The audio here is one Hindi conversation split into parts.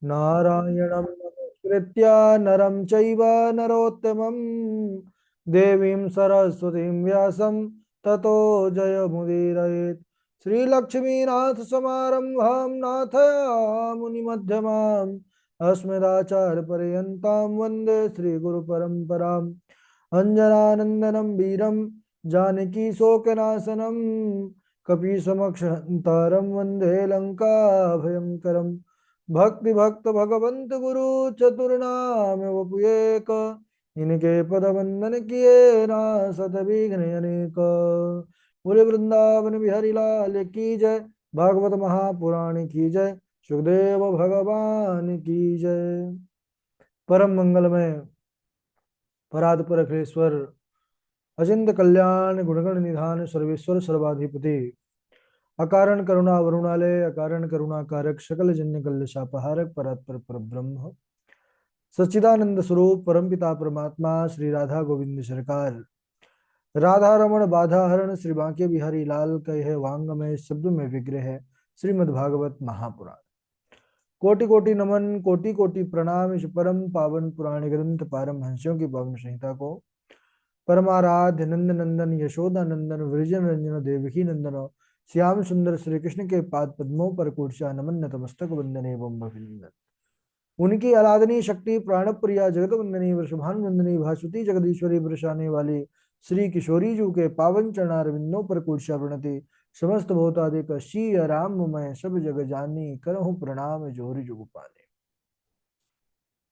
नारायणं नमस्कृत्य नरं चैव नरोत्तमं देवीं सरस्वतीं व्यासं ततो जयमुदीरयेत्। श्रीलक्ष्मीनाथ समारंभां नाथयामुनिमध्यमाम् अस्मदाचार्यपर्यन्तां वन्दे श्रीगुरुपरम्पराम्। अञ्जनानन्दनं वीरं जानकी शोकनाशनं कपीसमक्षहन्तारं वन्दे लङ्काभयङ्करम्। भक्ति भक्त भगवंत गुरु चतुर्नाम वपुएक, इनके पद वंदन किए ना सत विघ्न अनेक। बोले वृंदावन बिहारी लाल की जय, भागवत महापुराण की जय, सुखदेव भगवान की जय। परम मंगलमय परात्पर अखिलेश्वर अचिंत कल्याण गुणगण निधान सर्वेश्वर सर्वाधिपति अकारण करुणा वरुणालय अकारण करुणा कारक सकल जन्य कल्य शापहारक परात्पर पर ब्रह्म सच्चिदानंद स्वरूप परमपिता परमात्मा श्री राधा गोविंद सरकार राधा रमण बाधा हरण श्री बांके बिहारी लाल कहे वांग में शब्द में विग्रह है। श्रीमद् भागवत महापुराण कोटि कोटि नमन कोटि कोटि प्रणाम। इस परम पावन पुराण ग्रंथ पारमहंस्यों की पावन संहिता को परमाराध्य नंद नंदन यशोदा नंदन वृजन रंजन देवकी नंदन श्याम सुंदर श्री कृष्ण के पाद पद्मों पर कोटि नमन नतमस्तक वंदन एवं अभिनंदन। उनकी आराधनीय शक्ति प्राण प्रिया जगत वंदनी वृषभान वंदनी भासुती जगदीश्वरी बरसाने वाली श्री किशोरी जू के पावन चरणारविंदों पर कोटि प्रणति। समस्त भूतादिक शी राम मैं सब जग जानी करहूँ प्रणाम जोहरी जुग पाने।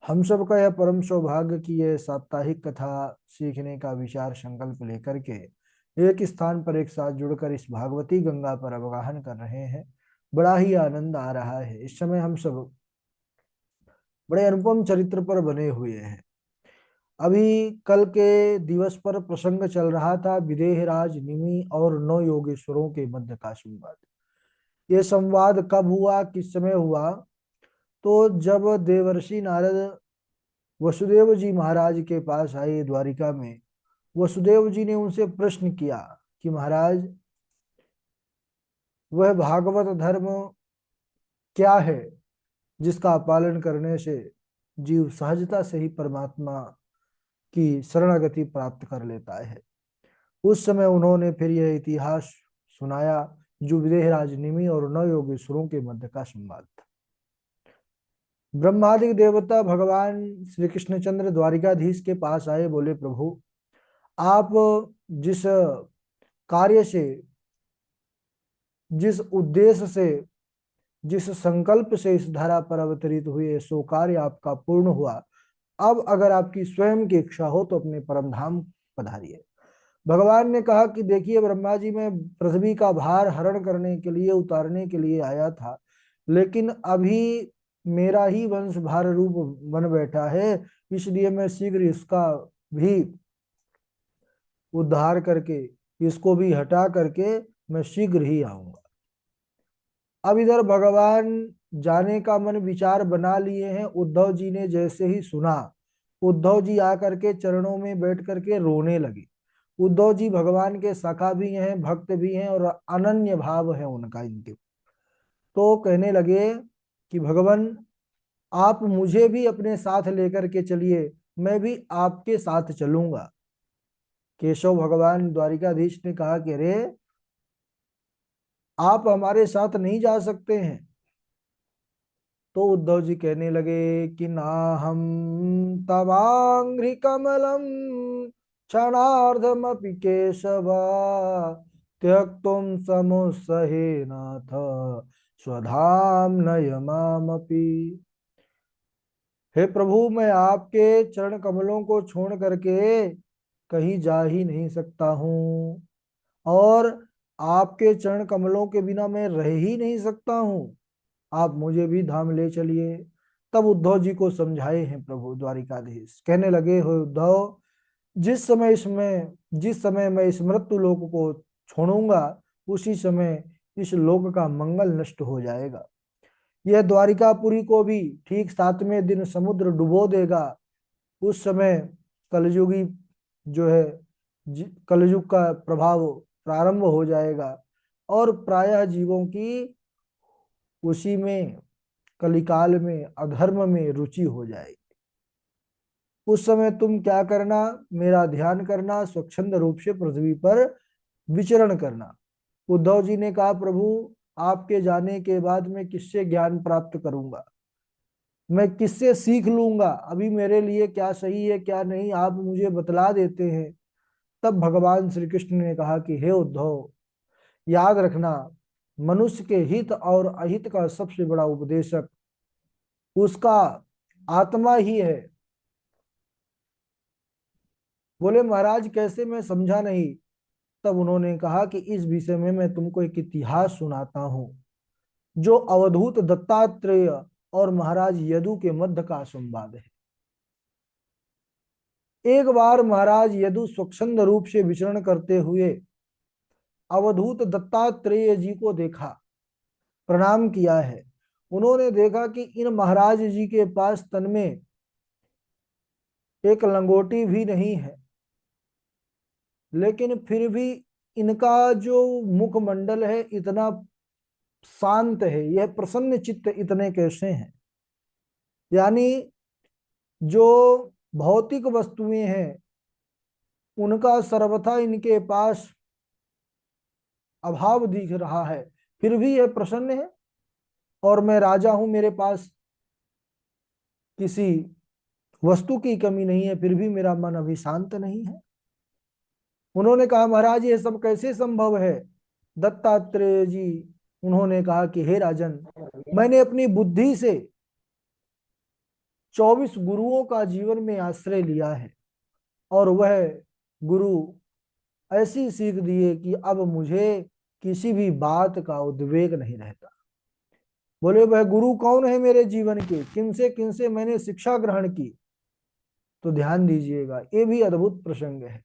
हम सब का यह परम सौभाग्य की यह साप्ताहिक कथा सीखने का विचार संकल्प लेकर के एक स्थान पर एक साथ जुड़कर इस भागवती गंगा पर अवगाहन कर रहे हैं। बड़ा ही आनंद आ रहा है। इस समय हम सब बड़े अनुपम चरित्र पर बने हुए हैं। अभी कल के दिवस पर प्रसंग चल रहा था विदेहराज निमि और नौ योगेश्वरों के मध्य का संवाद। ये संवाद कब हुआ, किस समय हुआ? तो जब देवर्षि नारद वसुदेव जी महाराज के पास आए द्वारिका में, वसुदेव जी ने उनसे प्रश्न किया कि महाराज वह भागवत धर्म क्या है जिसका पालन करने से जीव सहजता से ही परमात्मा की शरणागति प्राप्त कर लेता है। उस समय उन्होंने फिर यह इतिहास सुनाया जो विदेहराज निमि और नौ योगेश्वरों के मध्य का संवाद था। ब्रह्मादि देवता भगवान श्री कृष्णचंद्र द्वारिकाधीश के पास आए, बोले प्रभु आप जिस कार्य से, जिस उद्देश्य से, जिस संकल्प से इस धरा पर अवतरित हुए सो कार्य आपका पूर्ण हुआ। अब अगर आपकी स्वयं की इच्छा हो तो अपने परम धाम पधारिए। भगवान ने कहा कि देखिए ब्रह्मा जी, मैं पृथ्वी का भार हरण करने के लिए, उतारने के लिए आया था, लेकिन अभी मेरा ही वंश भार रूप बन बैठा है, इसलिए मैं शीघ्र इसका भी उद्धार करके, इसको भी हटा करके मैं शीघ्र ही आऊंगा। अब इधर भगवान जाने का मन विचार बना लिए हैं। उद्धव जी ने जैसे ही सुना, उद्धव जी आकर के चरणों में बैठ करके रोने लगे। उद्धव जी भगवान के सखा भी हैं, भक्त भी हैं और अनन्य भाव है उनका इनके। तो कहने लगे कि भगवान आप मुझे भी अपने साथ लेकर के चलिए, मैं भी आपके साथ चलूंगा। केशव भगवान द्वारिकाधीश ने कहा कि अरे आप हमारे साथ नहीं जा सकते हैं। तो उद्धव जी कहने लगे कि ना हम तवांघ्रि कमलम क्षणार्धमपि केशवा त्यक्तुम समुत्सहे नाथ स्वधाम नयमामपि। हे प्रभु, मैं आपके चरण कमलों को छोड़ करके कहीं जा ही नहीं सकता हूँ, और आपके चरण कमलों के बिना मैं रह ही नहीं सकता हूँ। आप मुझे भी धाम ले चलिए। तब उद्धव जी को समझाए हैं प्रभु द्वारिकाधीश। कहने लगे हो उद्धव, जिस समय मैं इस मृत्यु लोक को छोड़ूंगा, उसी समय इस लोक का मंगल नष्ट हो जाएगा। यह द्वारिकापुरी को भी ठीक 7वें दिन समुद्र डुबो देगा। उस समय कलयुगी जो है, कलयुग का प्रभाव प्रारंभ हो जाएगा और प्रायः जीवों की उसी में कलिकाल में अधर्म में रुचि हो जाएगी। उस समय तुम क्या करना, मेरा ध्यान करना, स्वच्छंद रूप से पृथ्वी पर विचरण करना। उद्धव जी ने कहा, प्रभु आपके जाने के बाद मैं किससे ज्ञान प्राप्त करूंगा, मैं किससे सीख लूंगा, अभी मेरे लिए क्या सही है क्या नहीं आप मुझे बतला देते हैं। तब भगवान श्री कृष्ण ने कहा कि हे उद्धव, याद रखना, मनुष्य के हित और अहित का सबसे बड़ा उपदेशक उसका आत्मा ही है। बोले महाराज कैसे, मैं समझा नहीं। तब उन्होंने कहा कि इस विषय में मैं तुमको एक इतिहास सुनाता हूं, जो अवधूत दत्तात्रेय और महाराज यदु के मध्य का संवाद है। एक बार महाराज यदु स्वच्छंद रूप से विचरण करते हुए अवधूत दत्तात्रेय जी को देखा, प्रणाम किया है। उन्होंने देखा कि इन महाराज जी के पास तन में एक लंगोटी भी नहीं है, लेकिन फिर भी इनका जो मुखमंडल है इतना शांत है, यह प्रसन्न चित्त इतने कैसे हैं। यानी जो भौतिक वस्तुएं हैं उनका सर्वथा इनके पास अभाव दिख रहा है, फिर भी यह प्रसन्न है। और मैं राजा हूं, मेरे पास किसी वस्तु की कमी नहीं है, फिर भी मेरा मन अभी शांत नहीं है। उन्होंने कहा महाराज ये सब कैसे संभव है। दत्तात्रेय जी उन्होंने कहा कि हे राजन, मैंने अपनी बुद्धि से 24 गुरुओं का जीवन में आश्रय लिया है, और वह गुरु ऐसी सीख दिए कि अब मुझे किसी भी बात का उद्वेग नहीं रहता। बोले वह गुरु कौन है मेरे जीवन के, किन से मैंने शिक्षा ग्रहण की। तो ध्यान दीजिएगा, ये भी अद्भुत प्रसंग है।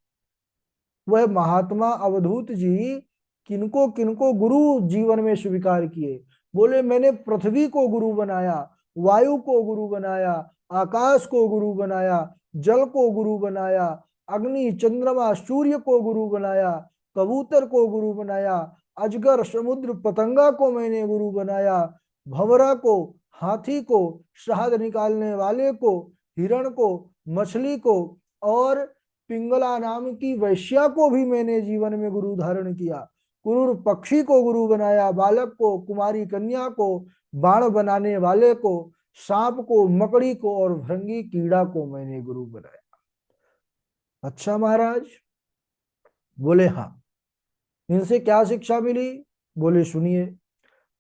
वह महात्मा अवधूत जी किनको किनको गुरु जीवन में स्वीकार किए। बोले मैंने पृथ्वी को गुरु बनाया, वायु को गुरु बनाया, आकाश को गुरु बनाया, जल को गुरु बनाया, अग्नि चंद्रमा सूर्य को गुरु बनाया, कबूतर को गुरु बनाया, अजगर समुद्र पतंगा को मैंने गुरु बनाया, भंवरा को, हाथी को, शहद निकालने वाले को, हिरण को, मछली को और पिंगला नाम की वैश्या को भी मैंने जीवन में गुरु धारण किया। क्रूर पक्षी को गुरु बनाया, बालक को, कुमारी कन्या को, बाण बनाने वाले को, सांप को, मकड़ी को और भृंगी कीड़ा को मैंने गुरु बनाया। अच्छा महाराज। बोले हाँ। इनसे क्या शिक्षा मिली। बोले सुनिए,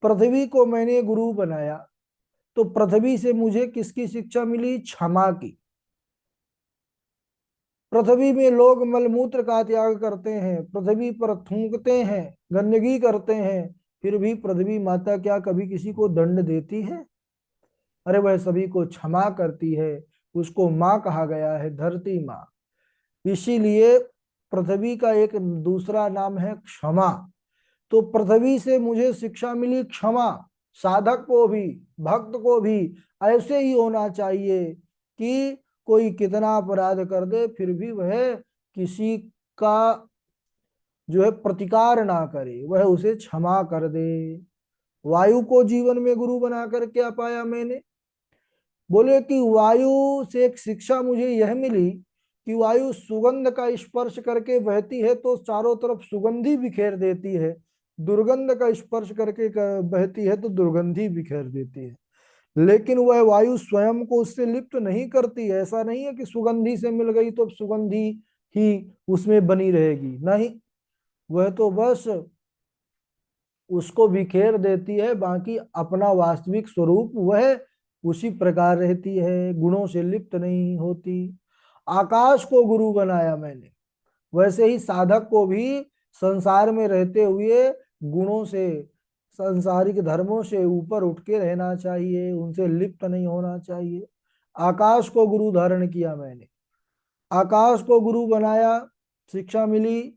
पृथ्वी को मैंने गुरु बनाया तो पृथ्वी से मुझे किसकी शिक्षा मिली, क्षमा की। पृथ्वी में लोग मलमूत्र का त्याग करते हैं, पृथ्वी पर थूकते हैं, गंदगी करते हैं, फिर भी पृथ्वी माता क्या कभी किसी को दंड देती है। अरे वह सभी को क्षमा करती है, उसको माँ कहा गया है, धरती माँ। इसीलिए पृथ्वी का एक दूसरा नाम है क्षमा। तो पृथ्वी से मुझे शिक्षा मिली क्षमा। साधक को भी, भक्त को भी ऐसे ही होना चाहिए कि कोई कितना अपराध कर दे फिर भी वह किसी का जो है प्रतिकार ना करे, वह उसे क्षमा कर दे। वायु को जीवन में गुरु बनाकर क्या पाया मैंने। बोले कि वायु से एक शिक्षा मुझे यह मिली कि वायु सुगंध का स्पर्श करके बहती है तो चारों तरफ सुगंधी बिखेर देती है, दुर्गंध का स्पर्श करके बहती है तो दुर्गंधी बिखेर देती है। लेकिन वह वायु स्वयं को उससे लिप्त नहीं करती है। ऐसा नहीं है कि सुगंधी से मिल गई तो सुगंधी ही उसमें बनी रहेगी, नहीं, वह तो बस उसको बिखेर देती है, बाकी अपना वास्तविक स्वरूप वह उसी प्रकार रहती है, गुणों से लिप्त नहीं होती। आकाश को गुरु बनाया मैंने, वैसे ही साधक को भी संसार में रहते हुए गुणों से, सांसारिक धर्मों से ऊपर उठ के रहना चाहिए, उनसे लिप्त नहीं होना चाहिए। आकाश को गुरु धारण किया मैंने, आकाश को गुरु बनाया, शिक्षा मिली।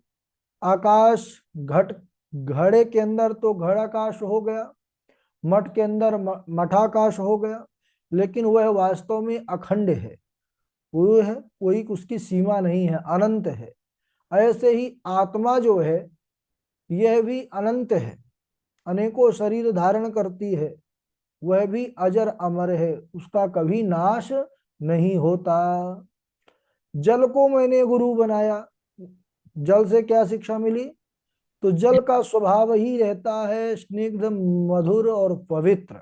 आकाश घट, घड़े के अंदर तो घड़ाकाश हो गया, मठ के अंदर मठाकाश हो गया, लेकिन वह वास्तव में अखंड है, वो है, कोई उसकी सीमा नहीं है, अनंत है। ऐसे ही आत्मा जो है यह भी अनंत है, अनेकों शरीर धारण करती है, वह भी अजर अमर है, उसका कभी नाश नहीं होता। जल को मैंने गुरु बनाया। जल से क्या शिक्षा मिली? तो जल का स्वभाव ही रहता है स्निग्ध, मधुर और पवित्र।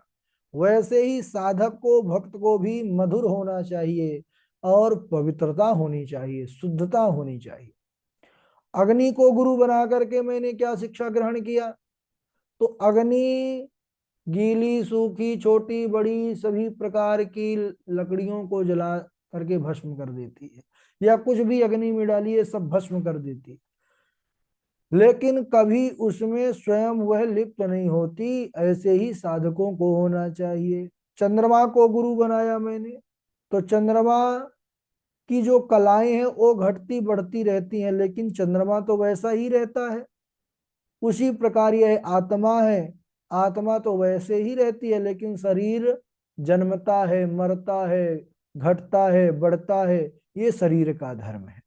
वैसे ही साधक को, भक्त को भी मधुर होना चाहिए और पवित्रता होनी चाहिए, शुद्धता होनी चाहिए। अग्नि को गुरु बना करके मैंने क्या शिक्षा ग्रहण किया? तो अग्नि गीली, सूखी, छोटी बड़ी सभी प्रकार की लकड़ियों को जला करके भस्म कर देती है, या कुछ भी अग्नि में डालिए सब भस्म कर देती है, लेकिन कभी उसमें स्वयं वह लिप्त नहीं होती। ऐसे ही साधकों को होना चाहिए। चंद्रमा को गुरु बनाया मैंने, तो चंद्रमा की जो कलाएं हैं वो घटती बढ़ती रहती हैं, लेकिन चंद्रमा तो वैसा ही रहता है। उसी प्रकार यह आत्मा है, आत्मा तो वैसे ही रहती है, लेकिन शरीर जन्मता है, मरता है, घटता है, बढ़ता है। ये शरीर का धर्म है।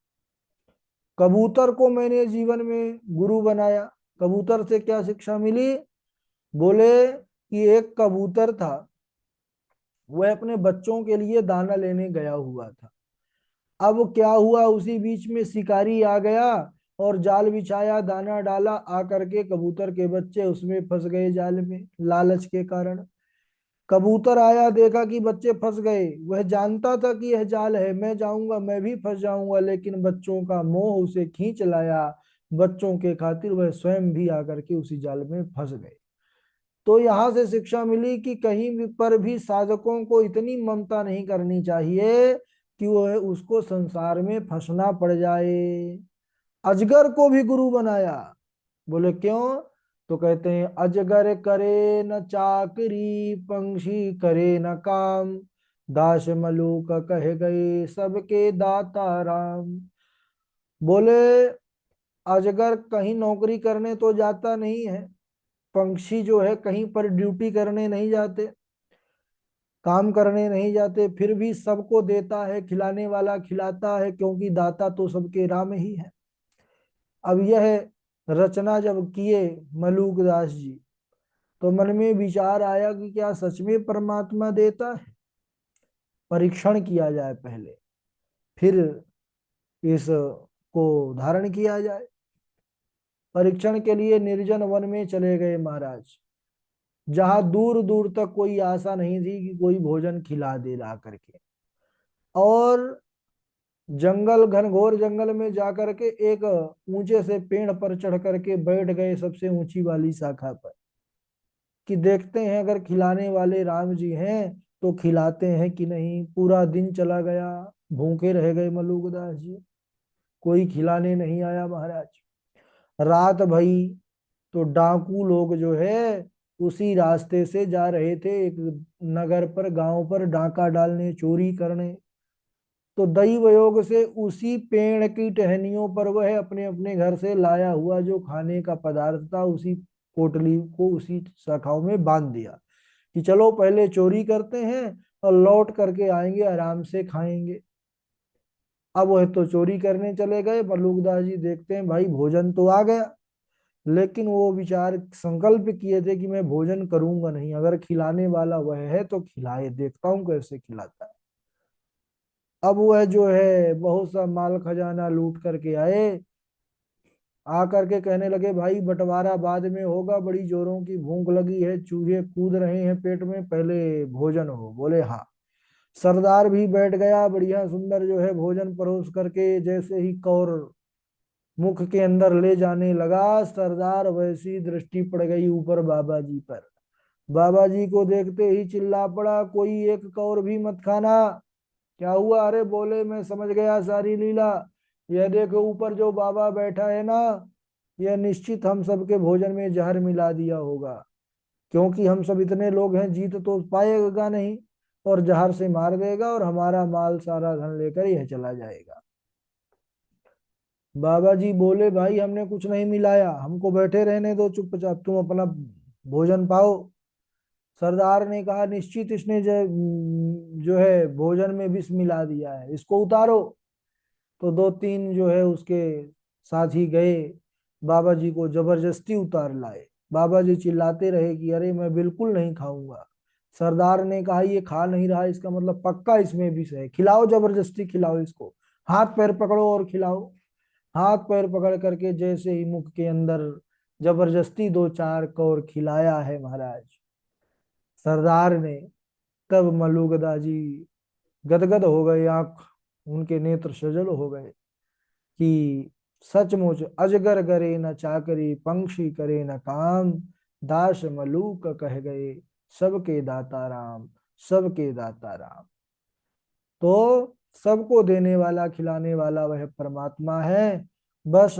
कबूतर को मैंने जीवन में गुरु बनाया। कबूतर से क्या शिक्षा मिली? बोले कि एक कबूतर था, वह अपने बच्चों के लिए दाना लेने गया हुआ था। अब क्या हुआ, उसी बीच में शिकारी आ गया और जाल बिछाया, दाना डाला, आकर के कबूतर के बच्चे उसमें फंस गए जाल में, लालच के कारण। कबूतर आया, देखा कि बच्चे फंस गए, वह जानता था कि यह जाल है, मैं जाऊंगा मैं भी फंस जाऊंगा, लेकिन बच्चों का मोह उसे खींच लाया। बच्चों के खातिर वह स्वयं भी आकर के उसी जाल में फंस गए। तो यहां से शिक्षा मिली कि कहीं भी पर भी साधकों को इतनी ममता नहीं करनी चाहिए कि वह उसको संसार में फंसना पड़ जाए। अजगर को भी गुरु बनाया। बोले क्यों? तो कहते हैं अजगर करे न चाकरी, पंछी करे न काम, दास मलूक कह गए सबके दाता राम। बोले अजगर कहीं नौकरी करने तो जाता नहीं है, पंछी जो है कहीं पर ड्यूटी करने नहीं जाते, काम करने नहीं जाते, फिर भी सबको देता है, खिलाने वाला खिलाता है, क्योंकि दाता तो सबके राम ही है। अब यह रचना जब किए मलूक दास जी, तो मन में विचार आया कि क्या सच में परमात्मा देता है? परीक्षण किया जाए पहले, फिर इस को धारण किया जाए। परीक्षण के लिए निर्जन वन में चले गए महाराज, जहां दूर दूर तक कोई आशा नहीं थी कि कोई भोजन खिला दे ला करके। और जंगल, घनघोर जंगल में जाकर के एक ऊंचे से पेड़ पर चढ़ करके बैठ गए, सबसे ऊंची वाली शाखा पर, कि देखते हैं अगर खिलाने वाले राम जी हैं तो खिलाते हैं कि नहीं। पूरा दिन चला गया, भूखे रह गए मलुकदास जी, कोई खिलाने नहीं आया महाराज। रात भई तो डाकू लोग जो है उसी रास्ते से जा रहे थे, एक नगर पर, गांव पर डाका डालने, चोरी करने। तो दैव योग से उसी पेड़ की टहनियों पर वह अपने अपने घर से लाया हुआ जो खाने का पदार्थ था, उसी पोटली को उसी शाखाओं में बांध दिया कि चलो पहले चोरी करते हैं और लौट करके आएंगे, आराम से खाएंगे। अब वह तो चोरी करने चले गए। बलूकदास जी देखते हैं भाई भोजन तो आ गया, लेकिन वो विचार संकल्प किए थे कि मैं भोजन करूंगा नहीं, अगर खिलाने वाला वह है तो खिलाए, देखता हूं कैसे खिलाता है। अब वह जो है बहुत सा माल खजाना लूट करके आए, आकर के कहने लगे भाई बंटवारा बाद में होगा, बड़ी जोरों की भूख लगी है, चूहे कूद रहे हैं पेट में, पहले भोजन हो। बोले हाँ। सरदार भी बैठ गया, बढ़िया सुंदर जो है भोजन परोस करके, जैसे ही कौर मुख के अंदर ले जाने लगा सरदार, वैसी दृष्टि पड़ गई ऊपर बाबा जी पर। बाबा जी को देखते ही चिल्ला पड़ा, कोई एक कौर भी मत खाना। क्या हुआ? अरे बोले मैं समझ गया सारी लीला, यह देखो ऊपर जो बाबा बैठा है ना, यह निश्चित हम सबके भोजन में जहर मिला दिया होगा, क्योंकि हम सब इतने लोग हैं, जीत तो पाएगा नहीं, और जहर से मार देगा और हमारा माल सारा धन लेकर यह चला जाएगा। बाबा जी बोले भाई हमने कुछ नहीं मिलाया, हमको बैठे रहने दो चुपचाप, तुम अपना भोजन पाओ। सरदार ने कहा निश्चित इसने जो है भोजन में विष मिला दिया है, इसको उतारो। तो दो तीन जो है उसके साथी गए, बाबा जी को जबरदस्ती उतार लाए। बाबा जी चिल्लाते रहे कि अरे मैं बिल्कुल नहीं खाऊंगा, सरदार ने कहा ये खा नहीं रहा, इसका मतलब पक्का इसमें विष है, खिलाओ, जबरदस्ती खिलाओ इसको, हाथ पैर पकड़ो और खिलाओ। हाथ पैर पकड़ करके जैसे ही मुख के अंदर जबरदस्ती दो चार कौर खिलाया है महाराज सरदार ने, तब मल्लुगदा जी गदगद हो गए, आंख उनके नेत्र सजल हो गए कि सचमुच अजगर करे न चाकरी, पंक्षी करे न काम, दास मलूक कह गए, सबके दाता राम, सबके दाता राम। तो सबको देने वाला खिलाने वाला वह परमात्मा है, बस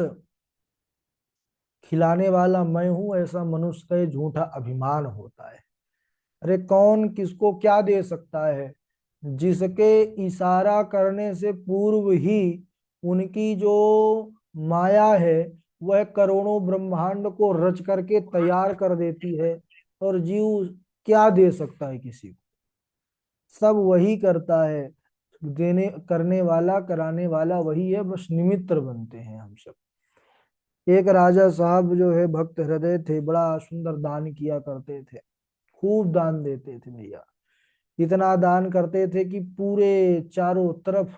खिलाने वाला मैं हूं ऐसा मनुष्य का झूठा अभिमान होता है। अरे कौन किसको क्या दे सकता है, जिसके इशारा करने से पूर्व ही उनकी जो माया है वह करोड़ों ब्रह्मांड को रच करके तैयार कर देती है, और जीव क्या दे सकता है किसी को, सब वही करता है, देने करने वाला कराने वाला वही है, बस निमित्त बनते हैं हम सब। एक राजा साहब जो है भक्त हृदय थे, बड़ा सुंदर दान किया करते थे, खूब दान देते थे भैया, इतना दान करते थे कि पूरे चारों तरफ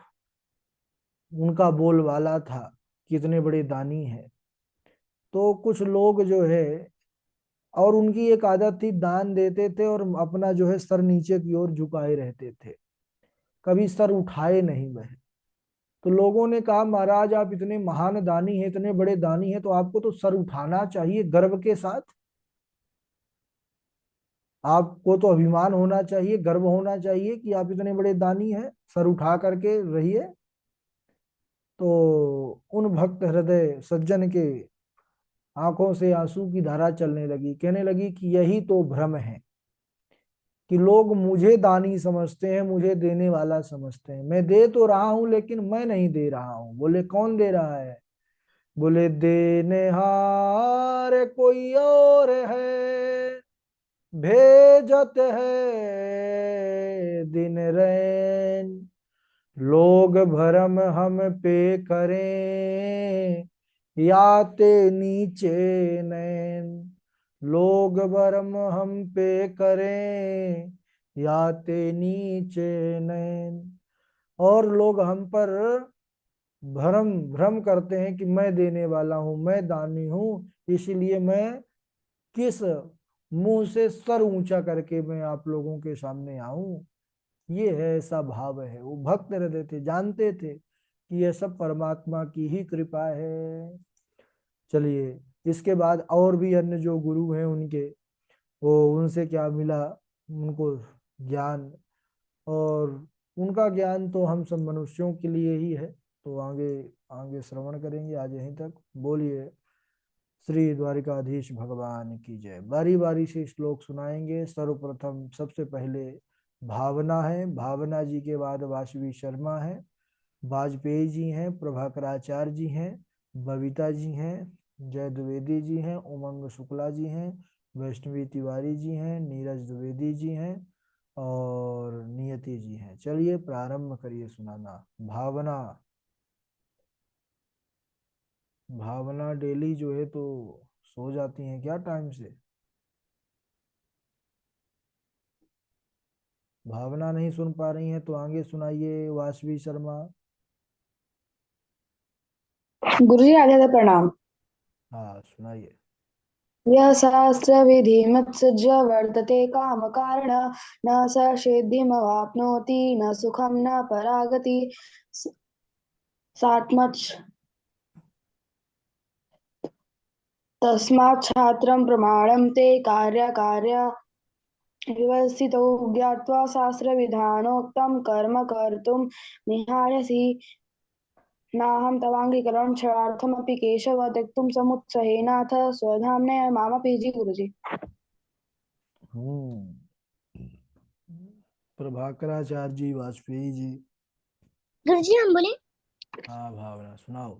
उनका बोलबाला था, कितने बड़े दानी हैं। तो कुछ लोग जो है, और उनकी एक आदत थी, दान देते थे और अपना जो है सर नीचे की ओर झुकाए रहते थे, कभी सर उठाए नहीं वह। तो लोगों ने कहा महाराज आप इतने महान दानी हैं, इतने बड़े दानी हैं, तो आपको तो सर उठाना चाहिए गर्व के साथ, आपको तो अभिमान होना चाहिए, गर्व होना चाहिए कि आप इतने बड़े दानी हैं, सर उठा करके रहिए। तो उन भक्त हृदय सज्जन के आंखों से आंसू की धारा चलने लगी, कहने लगी कि यही तो भ्रम है कि लोग मुझे दानी समझते हैं, मुझे देने वाला समझते हैं, मैं दे तो रहा हूं लेकिन मैं नहीं दे रहा हूं। बोले कौन दे रहा है? बोले देने हार कोई और है, भेजत है दिन रैन, लोग भरम हम पे करें, याते नीचे नैन, लोग भरम हम पे करें, याते नीचे नैन। और लोग हम पर भ्रम भ्रम करते हैं कि मैं देने वाला हूं, मैं दानी हूं, इसलिए मैं किस मुंह से सर ऊंचा करके मैं आप लोगों के सामने आऊं। ये है, ऐसा भाव है। वो भक्त हृदय थे, जानते थे कि यह सब परमात्मा की ही कृपा है। चलिए, इसके बाद और भी अन्य जो गुरु हैं उनके, वो उनसे क्या मिला, उनको ज्ञान, और उनका ज्ञान तो हम सब मनुष्यों के लिए ही है। तो आगे आगे श्रवण करेंगे, आज यहीं तक। बोलिए श्री द्वारिकाधीश भगवान की जय। बारी बारी से श्लोक सुनाएंगे। सर्वप्रथम सबसे पहले भावना है, भावना जी के बाद वासवी शर्मा है, वाजपेयी जी हैं, प्रभाकराचार्य जी हैं, बबीता जी हैं, जय द्विवेदी जी हैं, उमंग शुक्ला जी हैं, वैष्णवी तिवारी जी हैं, नीरज द्विवेदी जी हैं, और नियति जी हैं। चलिए प्रारंभ करिए सुनाना। भावना, भावना डेली जो है तो सो जाती हैं क्या टाइम से? भावना नहीं सुन पा रही हैं तो आगे सुनाइए वासवी शर्मा। गुरु जी आगे प्रणाम। हाँ सुनाइए। यः शास्त्रविधिमुत्सृज्य वर्तते कामकारण, न स सिद्धिमवाप्नोति न सुखं न परागति। सात्मच् तस्मात् छात्रं प्रमाणं ते कार्यकार्य व्यवस्थितौ ज्ञात्वा शास्त्रविधानोक्तं कर्म कर्तुं निहायसि। नाहं तवाङ्गीकरणं क्षणार्थमपि केशव त्यक्तुं समुत्सहेनाथ स्वधाम्नय मामपि जी गुरुजी। हम्म, प्रभाकराचार्य जी, वाजपेयी जी। गुरुजी हम बोले। हाँ भावना सुनाओ।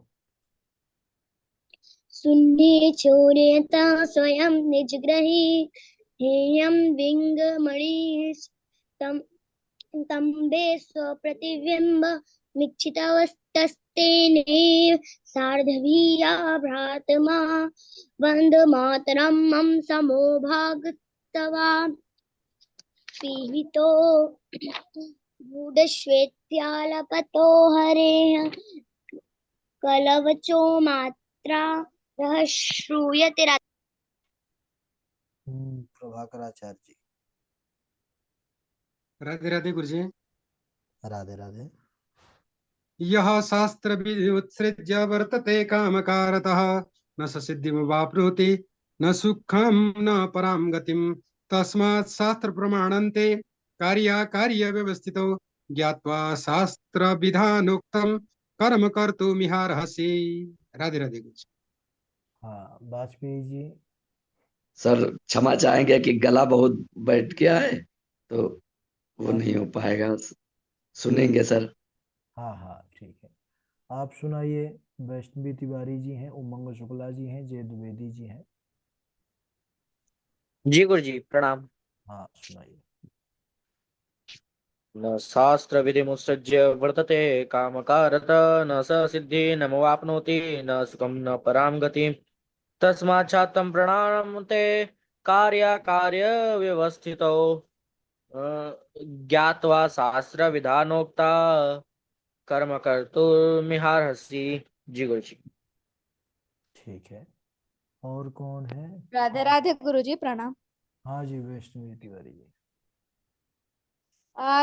शून्ये चोर्यता स्वयं निजग्रही, हेयं विङ्गमणि तं तम्बे स्वप्रतिबिम्ब वीक्षितवस्तस्तेनेव सार्धवीया भ्रातमा वन्दमातरं मम समो भागतवा। पीहितो गूढश्वेत्यालपतो हरेः कलवचो मात्रा रः श्रूयते प्रभाकराचार्य जी। राधे राधे गुरुजी। राधे राधे। यः शास्त्र विधि उत्सृज्य वर्तते कामकारतः न स सिद्धिमवाप्नोति न सुखम न परां गतिम तस्मात् शास्त्र प्रमाणन्ते कार्याकार्य व्यवस्थितो ज्ञात्वा शास्त्र विधानोक्तम कर्म कर्तुमिहार्हसि। राधे राधे गुरुजी। हाँ वाजपेयी जी। सर क्षमा चाहेंगे कि गला बहुत बैठ गया है तो वो हाँ नहीं हो पाएगा, सुनेंगे सर। हाँ हाँ ठीक है। आप सुनाइए। वैष्णवी तिवारी जी हैं, उमंग शुक्ला जी हैं, जय द्विवेदी जी हैं। जी गुरु जी प्रणाम। हाँ सुनाइए। न शास्त्र विधि मुत्सृज्य वर्तते कामकारत न स सिद्धि न वाप्नोति न सुखम न परां गतिं तस्मात् छात्रं प्रणामते कार्य व्यवस्थितो ज्ञात्वा शास्त्र विधानोक्ता कर्म कर्तुमिहार्हसि। जी गुरु जी। ठीक है। और कौन है? राधे राधे गुरुजी प्रणाम। हाँ जी वैष्णवी तिवारी जी। आज